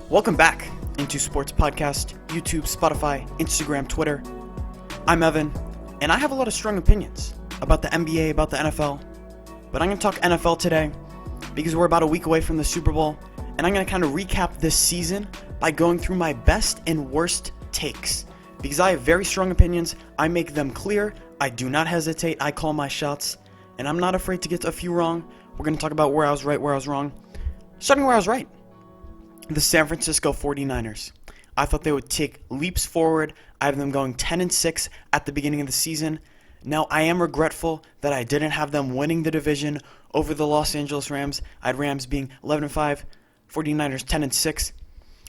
Welcome back into Sports Podcast, YouTube, Spotify, Instagram, Twitter. I'm Evan, and I have a lot of strong opinions about the NBA, about the NFL, but I'm going to talk NFL today because we're about a week away from the Super Bowl, and I'm going to kind of recap this season by going through my best and worst takes because I have very strong opinions. I make them clear. I do not hesitate. I call my shots, and I'm not afraid to get a few wrong. We're going to talk about where I was right, where I was wrong. Starting where I was right. The San Francisco 49ers. I thought they would take leaps forward. I have them going 10-6 at the beginning of the season. Now, I am regretful that I didn't have them winning the division over the Los Angeles Rams. I had Rams being 11-5, 49ers 10-6.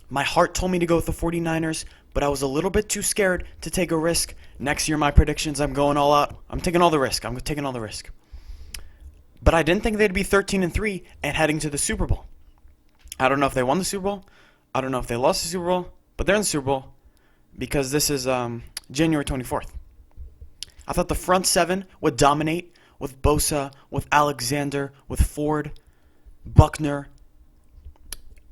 My heart told me to go with the 49ers, but I was a little bit too scared to take a risk. Next year, my predictions, I'm going all out. I'm taking all the risk. But I didn't think they'd be 13-3 and heading to the Super Bowl. I don't know if they won the Super Bowl. I don't know if they lost the Super Bowl. But they're in the Super Bowl because this is January 24th. I thought the front seven would dominate with Bosa, with Alexander, with Ford, Buckner.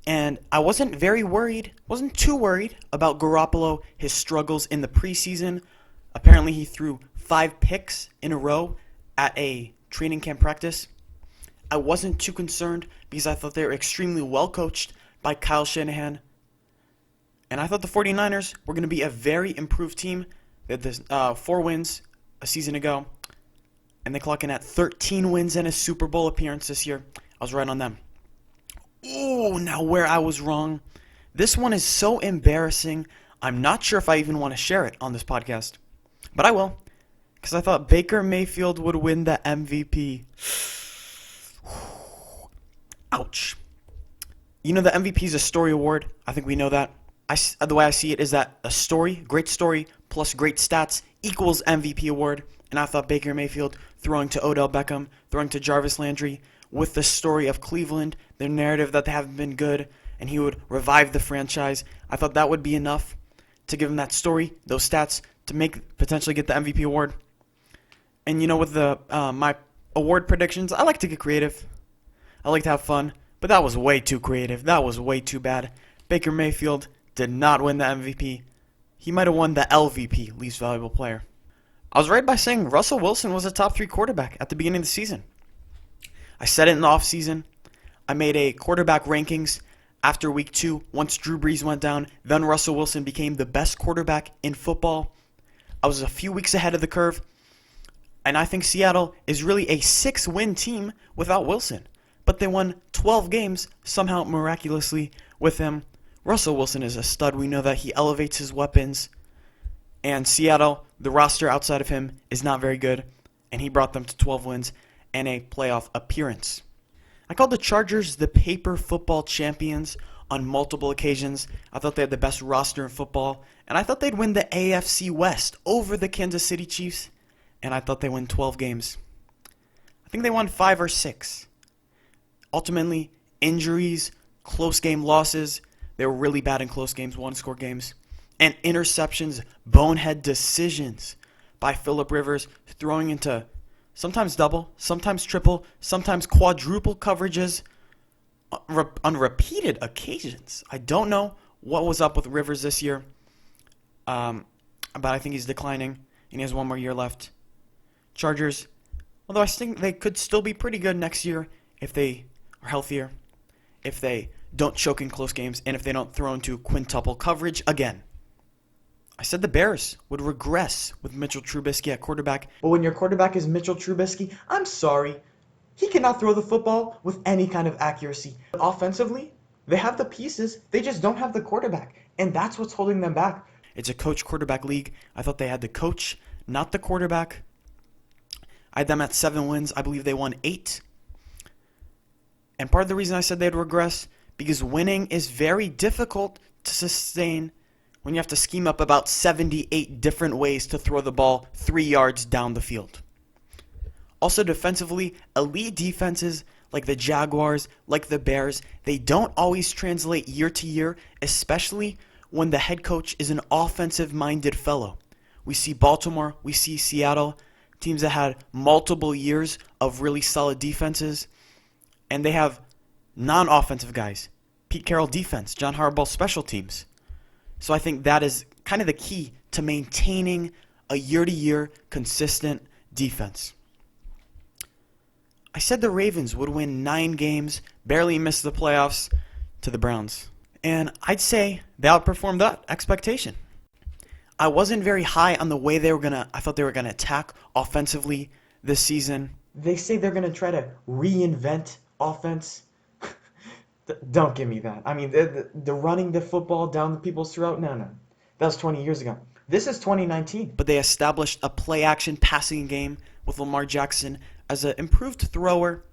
And I wasn't too worried about Garoppolo, his struggles in the preseason. Apparently he threw 5 picks in a row at a training camp practice. I wasn't too concerned because I thought they were extremely well coached by Kyle Shanahan. And I thought the 49ers were going to be a very improved team. They had 4 wins a season ago, and they clock in at 13 wins and a Super Bowl appearance this year. I was right on them. Ooh, now where I was wrong. This one is so embarrassing, I'm not sure if I even want to share it on this podcast. But I will, because I thought Baker Mayfield would win the MVP. Ouch. You know, the MVP is a story award. I think we know that. The way I see it is that a story, great story, plus great stats equals MVP award. And I thought Baker Mayfield throwing to Odell Beckham, throwing to Jarvis Landry, with the story of Cleveland, their narrative that they haven't been good, and he would revive the franchise. I thought that would be enough to give him that story, those stats, to potentially get the MVP award. And you know, with my award predictions, I like to get creative. I like to have fun, but that was way too creative. That was way too bad. Baker Mayfield did not win the MVP. He might have won the LVP, least valuable player. I was right by saying Russell Wilson was a top 3 quarterback at the beginning of the season. I said it in the offseason. I made a quarterback rankings after week 2. Once Drew Brees went down, then Russell Wilson became the best quarterback in football. I was a few weeks ahead of the curve. And I think Seattle is really a 6-win team without Wilson. But they won 12 games somehow miraculously with him. Russell Wilson is a stud. We know that he elevates his weapons. And Seattle, the roster outside of him, is not very good. And he brought them to 12 wins and a playoff appearance. I called the Chargers the paper football champions on multiple occasions. I thought they had the best roster in football. And I thought they'd win the AFC West over the Kansas City Chiefs. And I thought they win 12 games. I think they won 5 or 6. Ultimately, injuries, close game losses, they were really bad in close games, one-score games, and interceptions, bonehead decisions by Phillip Rivers, throwing into sometimes double, sometimes triple, sometimes quadruple coverages on repeated occasions. I don't know what was up with Rivers this year, but I think he's declining, and he has 1 more year left. Chargers, although I think they could still be pretty good next year if they are healthier, if they don't choke in close games, and if they don't throw into quintuple coverage again. I said the Bears would regress with Mitchell Trubisky at quarterback. But when your quarterback is Mitchell Trubisky, I'm sorry. He cannot throw the football with any kind of accuracy. Offensively, they have the pieces. They just don't have the quarterback. And that's what's holding them back. It's a coach-quarterback league. I thought they had the coach, not the quarterback. I had them at 7 wins. I believe they won 8. And part of the reason I said they'd regress, because winning is very difficult to sustain when you have to scheme up about 78 different ways to throw the ball 3 yards down the field. Also defensively, elite defenses like the Jaguars, like the Bears, they don't always translate year to year, especially when the head coach is an offensive-minded fellow. We see Baltimore, we see Seattle, teams that had multiple years of really solid defenses, and they have non-offensive guys, Pete Carroll defense, John Harbaugh special teams. So I think that is kind of the key to maintaining a year-to-year consistent defense. I said the Ravens would win 9 games, barely miss the playoffs to the Browns. And I'd say they outperformed that expectation. I wasn't very high on the way I thought they were going to attack offensively this season. They say they're going to try to reinvent offense. Don't give me that. I mean, the running the football down people's throat, no. That was 20 years ago. This is 2019. But they established a play-action passing game with Lamar Jackson as an improved thrower.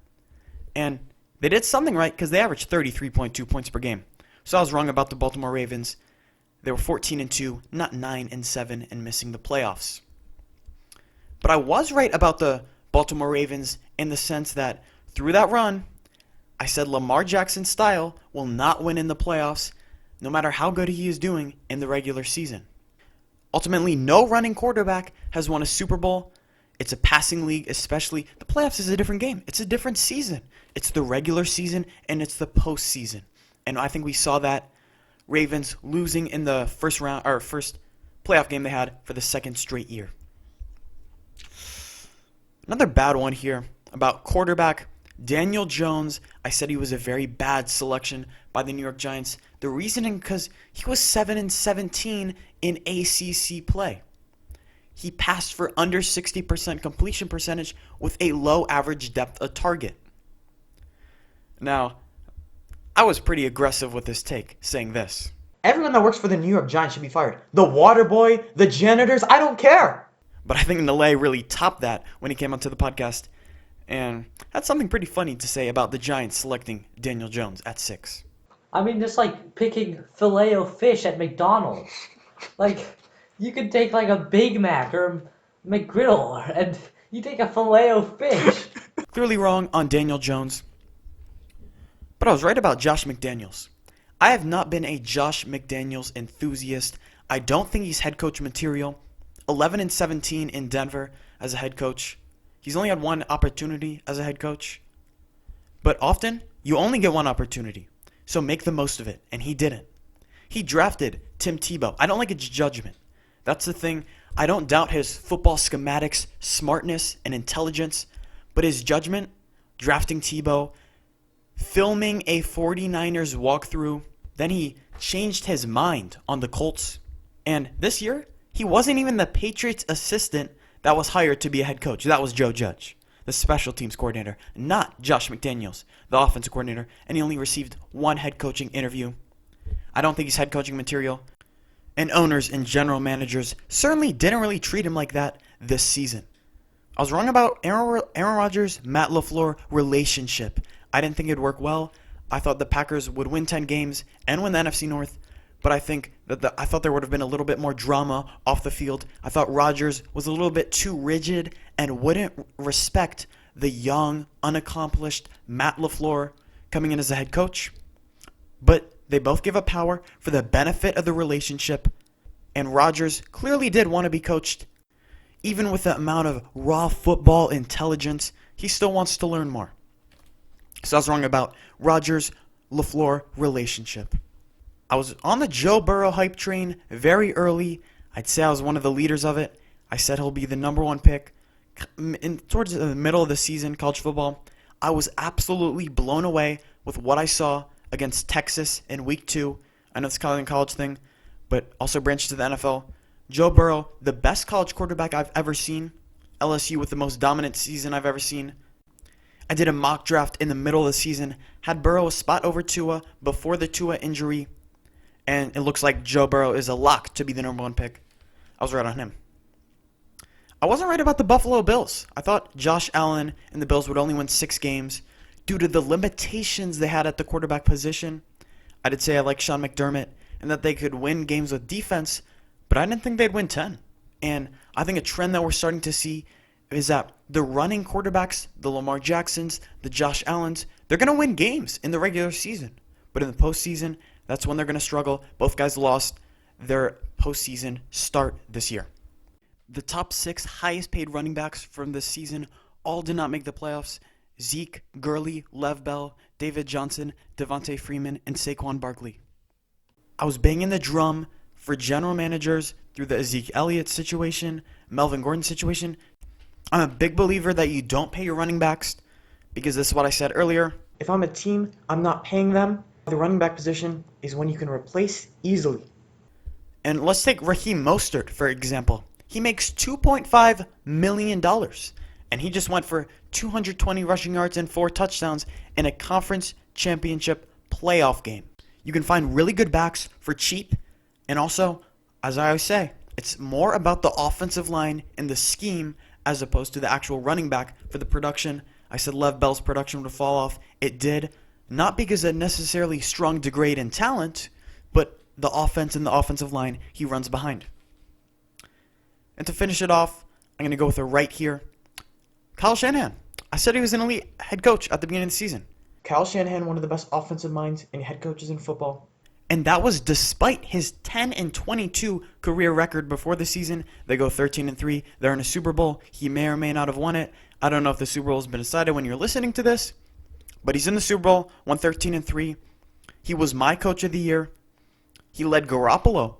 And they did something right because they averaged 33.2 points per game. So I was wrong about the Baltimore Ravens. They were 14-2, not 9-7, and missing the playoffs. But I was right about the Baltimore Ravens in the sense that through that run, I said Lamar Jackson's style will not win in the playoffs, no matter how good he is doing in the regular season. Ultimately, no running quarterback has won a Super Bowl. It's a passing league, especially. The playoffs is a different game. It's a different season. It's the regular season, and it's the postseason. And I think we saw that Ravens losing in the first playoff game they had for the second straight year. Another bad one here about quarterback Daniel Jones. I said he was a very bad selection by the New York Giants. The reasoning because he was 7-17 in ACC play. He passed for under 60% completion percentage with a low average depth of target. Now, I was pretty aggressive with this take, saying this. Everyone that works for the New York Giants should be fired. The water boy, the janitors, I don't care. But I think Nalay really topped that when he came onto the podcast. And that's something pretty funny to say about the Giants selecting Daniel Jones at 6. I mean, just like picking Filet-O-Fish at McDonald's. Like, you could take like a Big Mac or McGriddle, and you take a Filet-O-Fish. Clearly wrong on Daniel Jones. But I was right about Josh McDaniels. I have not been a Josh McDaniels enthusiast. I don't think he's head coach material. 11-17 in Denver as a head coach. He's only had one opportunity as a head coach. But often, you only get one opportunity. So make the most of it. And he didn't. He drafted Tim Tebow. I don't like his judgment. That's the thing. I don't doubt his football schematics, smartness, and intelligence. But his judgment, drafting Tebow, filming a 49ers walkthrough, then he changed his mind on the Colts. And this year, he wasn't even the Patriots assistant that was hired to be a head coach. That was Joe Judge, the special teams coordinator, not Josh McDaniels, the offensive coordinator, and he only received one head coaching interview. I don't think he's head coaching material. And owners and general managers certainly didn't really treat him like that this season. I was wrong about Aaron Rodgers, Matt LaFleur relationship. I didn't think it'd work well. I thought the Packers would win 10 games and win the NFC North. But I think that I thought there would have been a little bit more drama off the field. I thought Rodgers was a little bit too rigid and wouldn't respect the young, unaccomplished Matt LaFleur coming in as a head coach. But they both give up power for the benefit of the relationship. And Rodgers clearly did want to be coached. Even with the amount of raw football intelligence, he still wants to learn more. So I was wrong about Rodgers-LaFleur relationship. I was on the Joe Burrow hype train very early. I'd say I was one of the leaders of it. I said he'll be the number one pick. Towards the middle of the season, college football, I was absolutely blown away with what I saw against Texas in week 2. I know it's kind of a college thing, but also branched to the NFL. Joe Burrow, the best college quarterback I've ever seen. LSU with the most dominant season I've ever seen. I did a mock draft in the middle of the season. Had Burrow a spot over Tua before the Tua injury. And it looks like Joe Burrow is a lock to be the number one pick. I was right on him. I wasn't right about the Buffalo Bills. I thought Josh Allen and the Bills would only win 6 games due to the limitations they had at the quarterback position. I did say I like Sean McDermott and that they could win games with defense, but I didn't think they'd win 10. And I think a trend that we're starting to see is that the running quarterbacks, the Lamar Jacksons, the Josh Allens, they're going to win games in the regular season. But in the postseason, that's when they're going to struggle. Both guys lost their postseason start this year. The top 6 highest paid running backs from this season all did not make the playoffs. Zeke, Gurley, Lev Bell, David Johnson, Devontae Freeman, and Saquon Barkley. I was banging the drum for general managers through the Zeke Elliott situation, Melvin Gordon situation. I'm a big believer that you don't pay your running backs because this is what I said earlier. If I'm a team, I'm not paying them. The running back position is one you can replace easily. And let's take Raheem Mostert, for example. He makes $2.5 million, and he just went for 220 rushing yards and 4 touchdowns in a conference championship playoff game. You can find really good backs for cheap, and also, as I always say, it's more about the offensive line and the scheme as opposed to the actual running back for the production. I said Lev Bell's production would fall off. It did, not because of necessarily strong degrade in talent, but the offense and the offensive line he runs behind. And to finish it off, I'm going to go with a right here. Kyle Shanahan. I said he was an elite head coach at the beginning of the season. Kyle Shanahan, one of the best offensive minds and head coaches in football. And that was despite his 10-22 career record before the season. They go 13-3. They're in a Super Bowl. He may or may not have won it. I don't know if the Super Bowl has been decided when you're listening to this, but he's in the Super Bowl, won 13-3. He was my coach of the year. He led Garoppolo,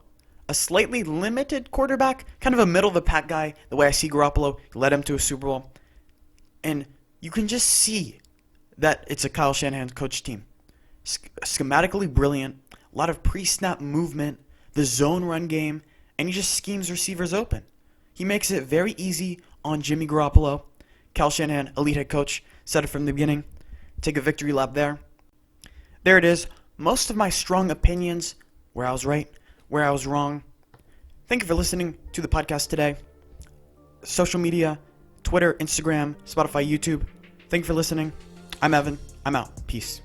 a slightly limited quarterback, kind of a middle-of-the-pack guy, the way I see Garoppolo. He led him to a Super Bowl. And you can just see that it's a Kyle Shanahan coach team. Schematically brilliant, a lot of pre-snap movement, the zone run game, and he just schemes receivers open. He makes it very easy on Jimmy Garoppolo. Kyle Shanahan, elite head coach, said it from the beginning. Take a victory lap there. There it is. Most of my strong opinions, where I was right, where I was wrong. Thank you for listening to the podcast today. Social media, Twitter, Instagram, Spotify, YouTube. Thank you for listening. I'm Evan. I'm out. Peace.